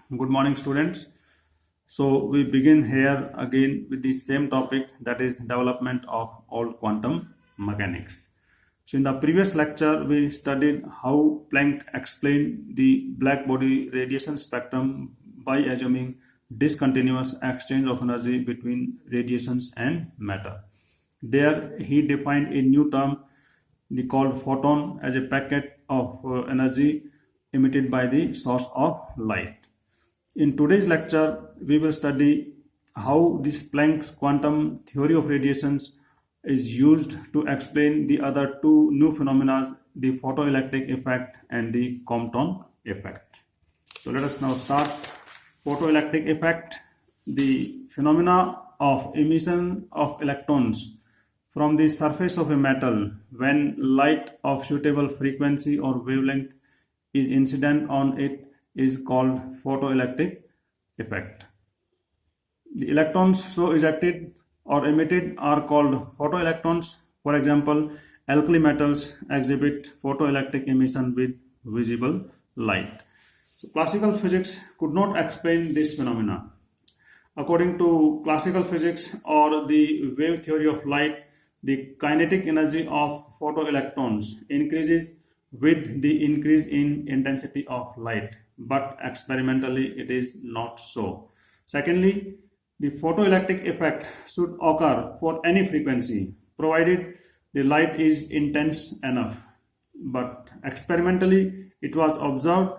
Good morning, students. So we begin here again with the same topic, that is development of all quantum mechanics. So in the previous lecture, we studied how Planck explained the black body radiation spectrum by assuming discontinuous exchange of energy between radiations and matter. There he defined a new term called photon as a packet of energy emitted by the source of light. In today's lecture, we will study how this Planck's quantum theory of radiations is used to explain the other two new phenomena, the photoelectric effect and the Compton effect. So let us now start. Photoelectric effect, the phenomena of emission of electrons from the surface of a metal when light of suitable frequency or wavelength is incident on it is called photoelectric effect. The electrons so ejected or emitted are called photoelectrons. For example, alkali metals exhibit photoelectric emission with visible light. So classical physics could not explain this phenomena. According to classical physics or the wave theory of light, the kinetic energy of photoelectrons increases with the increase in intensity of light, but experimentally it is not so. Secondly, the photoelectric effect should occur for any frequency provided the light is intense enough, but experimentally it was observed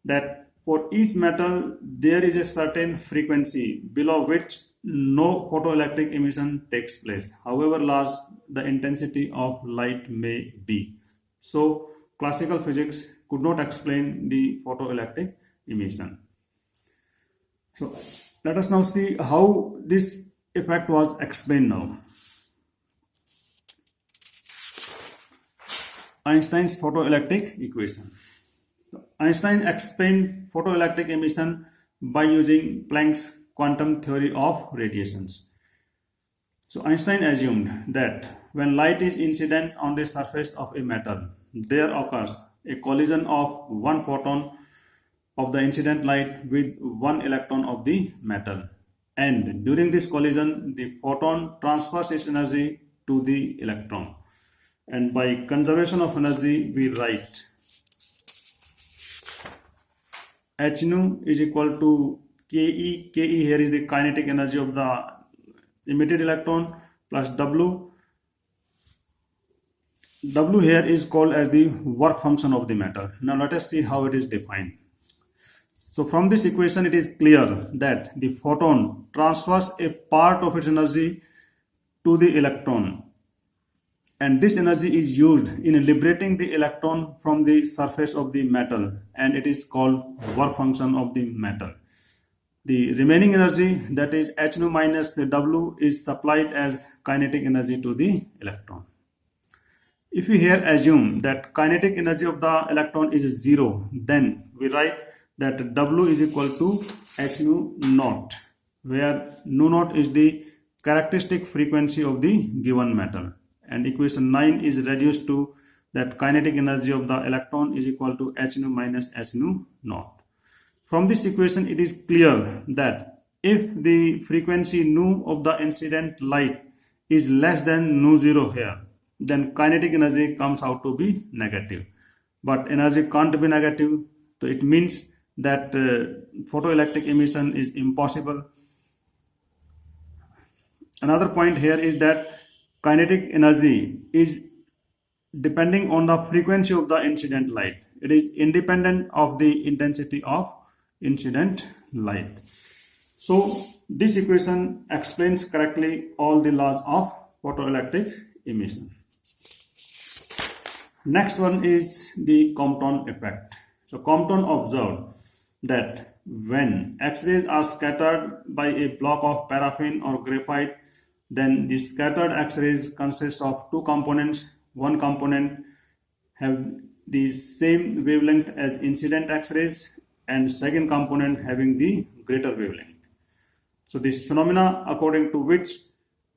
that for each metal there is a certain frequency below which no photoelectric emission takes place, however large the intensity of light may be. So classical physics could not explain the photoelectric emission. So let us now see how this effect was explained now. Einstein's photoelectric equation. Einstein explained photoelectric emission by using Planck's quantum theory of radiations. So Einstein assumed that when light is incident on the surface of a metal, there occurs a collision of one photon of the incident light with one electron of the metal, and during this collision the photon transfers its energy to the electron, and by conservation of energy we write h nu is equal to ke here is the kinetic energy of the emitted electron, plus w here is called as the work function of the metal. Now let us see how it is defined. So from this equation it is clear that the photon transfers a part of its energy to the electron, and this energy is used in liberating the electron from the surface of the metal, and it is called work function of the metal. The remaining energy, that is h nu minus w, is supplied as kinetic energy to the electron. If we here assume that kinetic energy of the electron is 0, then we write that w is equal to h nu naught, where nu naught is the characteristic frequency of the given metal, and equation 9 is reduced to that kinetic energy of the electron is equal to h nu minus h nu naught. From this equation it is clear that if the frequency nu of the incident light is less than nu 0 here, then kinetic energy comes out to be negative, but energy can't be negative, so it means that photoelectric emission is impossible. Another point here is that kinetic energy is depending on the frequency of the incident light. It is independent of the intensity of incident light. So this equation explains correctly all the laws of photoelectric emission. Next one is the Compton effect. So Compton observed that when X-rays are scattered by a block of paraffin or graphite, then the scattered X-rays consist of two components. One component have the same wavelength as incident X-rays, and second component having the greater wavelength. So this phenomena according to which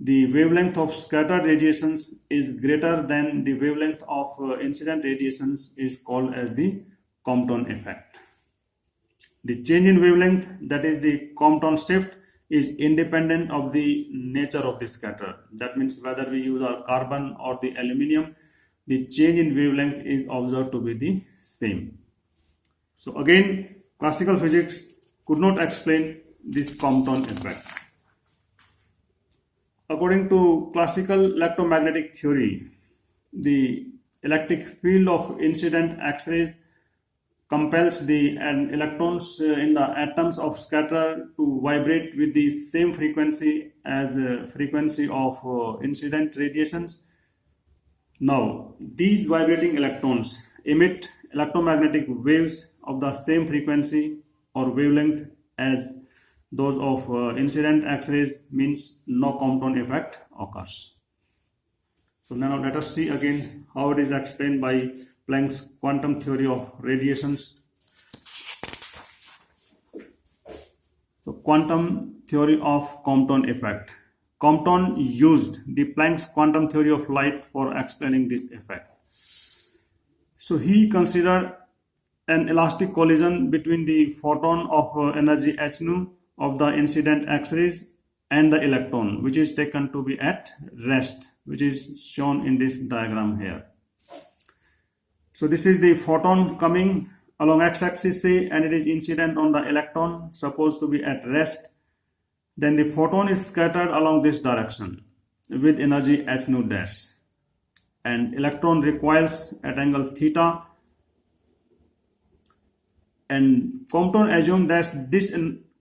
the wavelength of scattered radiations is greater than the wavelength of incident radiations is called as the Compton effect. The change in wavelength, that is the Compton shift, is independent of the nature of the scatter. That means whether we use our carbon or the aluminium, the change in wavelength is observed to be the same. So again, classical physics could not explain this Compton effect. According to classical electromagnetic theory, the electric field of incident X-rays compels the electrons in the atoms of scatter to vibrate with the same frequency as frequency of incident radiations. Now, these vibrating electrons emit electromagnetic waves of the same frequency or wavelength as those of incident X-rays, means no Compton effect occurs. So now let us see again how it is explained by Planck's quantum theory of radiations. So quantum theory of Compton effect. Compton used the Planck's quantum theory of light for explaining this effect. So he considered an elastic collision between the photon of energy h nu of the incident X-rays and the electron, which is taken to be at rest, which is shown in this diagram here. So this is the photon coming along x-axis, say, and it is incident on the electron supposed to be at rest. Then the photon is scattered along this direction with energy h nu dash, and electron recoils at angle theta. And Compton assumed that this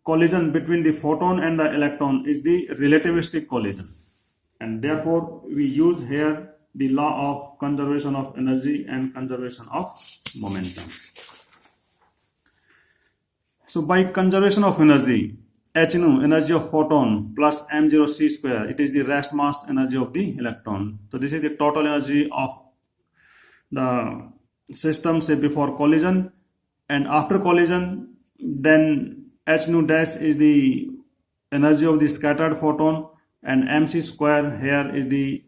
collision between the photon and the electron is the relativistic collision, and therefore we use here the law of conservation of energy and conservation of momentum. So by conservation of energy, h nu, energy of photon, plus m0 c square, it is the rest mass energy of the electron. So this is the total energy of the system, say, before collision, and after collision, then h nu dash is the energy of the scattered photon, and mc square here is the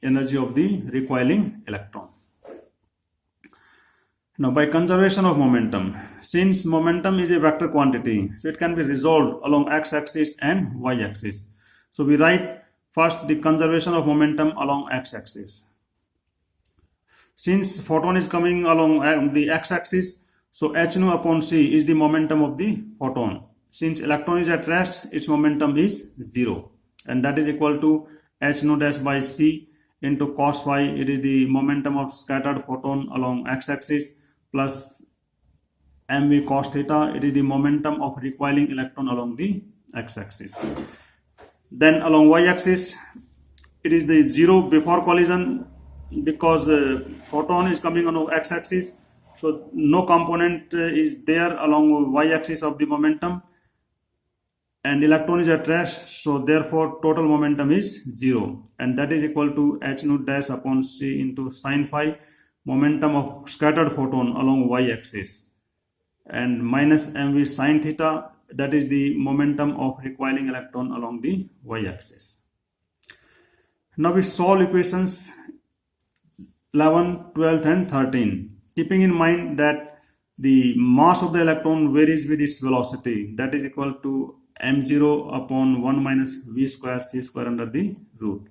energy of the recoiling electron. Now, by conservation of momentum, since momentum is a vector quantity, so it can be resolved along x-axis and y-axis. So we write first the conservation of momentum along x-axis. Since photon is coming along the x-axis, so h nu upon c is the momentum of the photon. Since electron is at rest, its momentum is 0, and that is equal to h nu dash by c into cos phi. It is the momentum of scattered photon along x-axis, plus mv cos theta. It is the momentum of recoiling electron along the x-axis. Then along y-axis, it is the 0 before collision, because the photon is coming on x-axis, so no component is there along y-axis of the momentum, and electron is at rest, so therefore total momentum is 0, and that is equal to h nu dash upon c into sin phi, momentum of scattered photon along y-axis, and minus mv sin theta, that is the momentum of recoiling electron along the y-axis. Now we solve equations 11, 12 and 13, keeping in mind that the mass of the electron varies with its velocity, that is equal to m0 upon 1 minus v square c square under the root.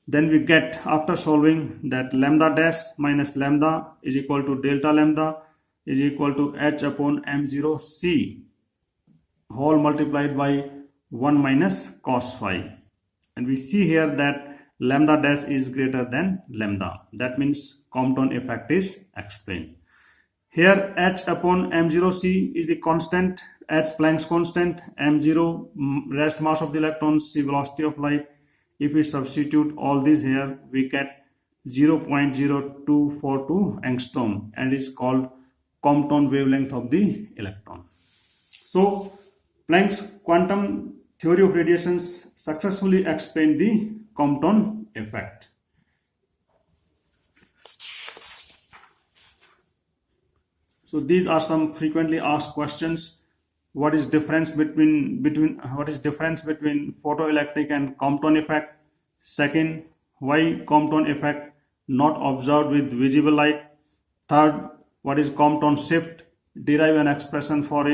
Then we get, after solving, that lambda dash minus lambda is equal to delta lambda is equal to h upon m0 c whole multiplied by 1 minus cos phi. And we see here that lambda dash is greater than lambda. That means Compton effect is explained. Here h upon m0 c is the constant, h Planck's constant, m0 rest mass of the electron, c velocity of light. If we substitute all these here, we get 0.0242 angstrom, and it is called Compton wavelength of the electron. So Planck's quantum theory of radiations successfully explained the Compton effect. So these are some frequently asked questions. What is difference between photoelectric and Compton effect? Second, why Compton effect not observed with visible light? Third, what is Compton shift? derive an expression for it.